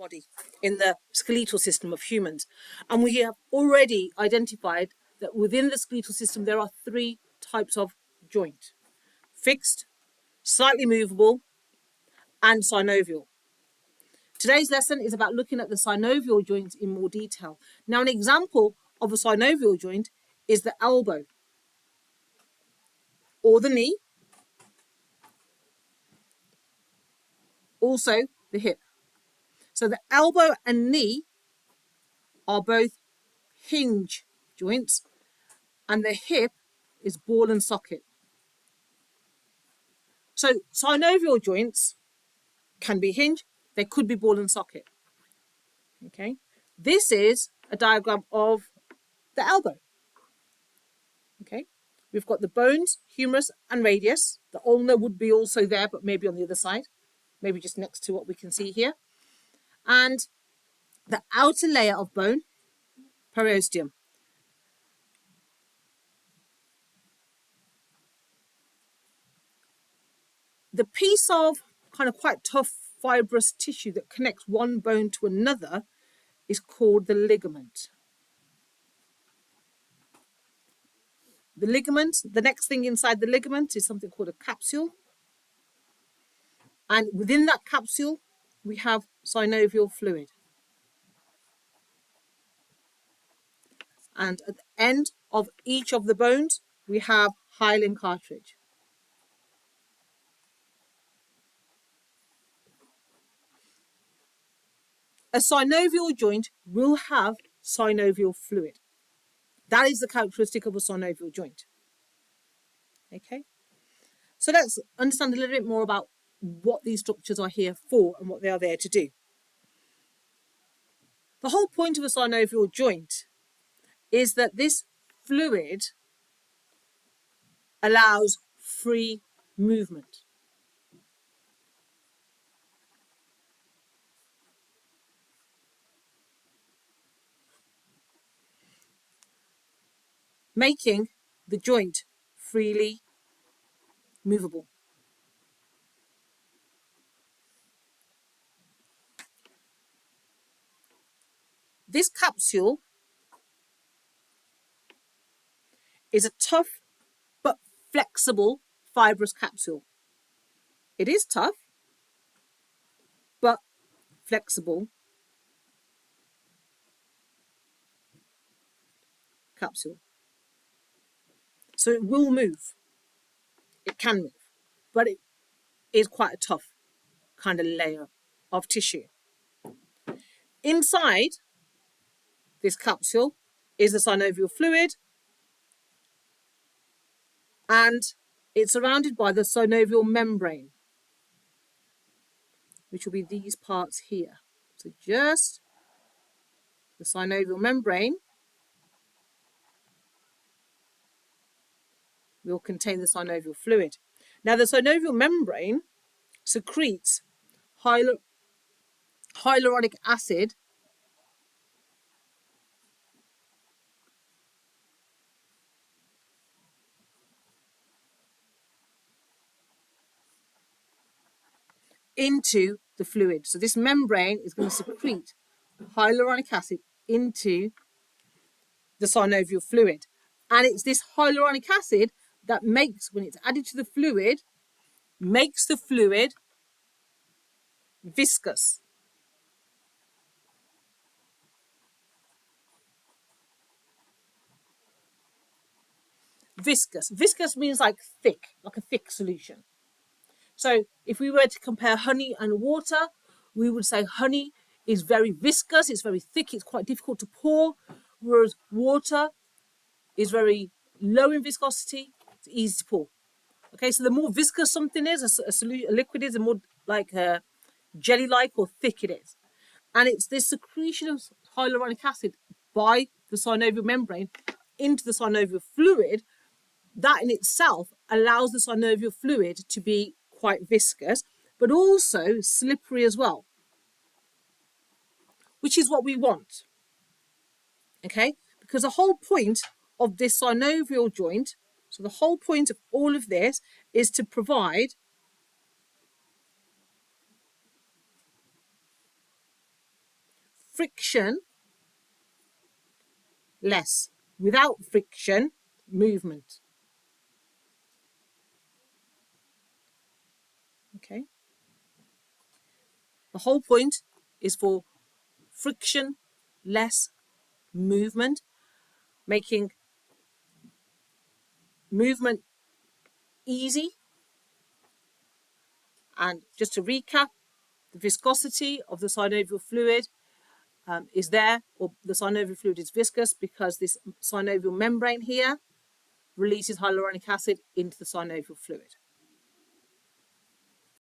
body, in the skeletal system of humans. And we have already identified that within the skeletal system, there are 3 types of joint: fixed, slightly movable, and synovial. Today's lesson is about looking at the synovial joint in more detail. Now, an example of a synovial joint is the elbow or the knee, also the hip. So the elbow and knee are both hinge joints, and the hip is ball and socket. So synovial joints can be hinge, they could be ball and socket. Okay, this is a diagram of the elbow. Okay, we've got the bones, humerus and radius. The ulna would be also there, but maybe on the other side, maybe just next to what we can see here. And the outer layer of bone, periosteum. The piece of kind of quite tough fibrous tissue that connects one bone to another is called the ligament. The ligament, the next thing inside the ligament is something called a capsule. And within that capsule, we have synovial fluid. And at the end of each of the bones, we have hyaline cartilage. A synovial joint will have synovial fluid. That is the characteristic of a synovial joint. Okay, so let's understand a little bit more about what these structures are here for and what they are there to do. The whole point of a synovial joint is that this fluid allows free movement. Making the joint freely movable. This capsule is a tough but flexible fibrous capsule. It is tough but flexible capsule. So it will move. It can move, but it is quite a tough kind of layer of tissue. Inside this capsule is the synovial fluid, and it's surrounded by the synovial membrane, which will be these parts here. So just the synovial membrane will contain the synovial fluid. Now, the synovial membrane secretes hyaluronic acid into the fluid. So this membrane is going to secrete hyaluronic acid into the synovial fluid. And it's this hyaluronic acid that makes, when it's added to the fluid, makes the fluid viscous. Viscous. Viscous means like thick, like a thick solution. So if we were to compare honey and water, we would say honey is very viscous, it's very thick, it's quite difficult to pour, whereas water is very low in viscosity, it's easy to pour. Okay, so the more viscous something is, a liquid is, the more like jelly-like or thick it is. And it's this secretion of hyaluronic acid by the synovial membrane into the synovial fluid that in itself allows the synovial fluid to be quite viscous, but also slippery as well, which is what we want. Okay, because the whole point of this synovial joint, so the whole point of all of this is to provide friction, less. Without friction, movement. Okay. The whole point is for friction, less movement, making movement easy. And just to recap, the viscosity of the synovial fluid is there, or the synovial fluid is viscous because this synovial membrane here releases hyaluronic acid into the synovial fluid.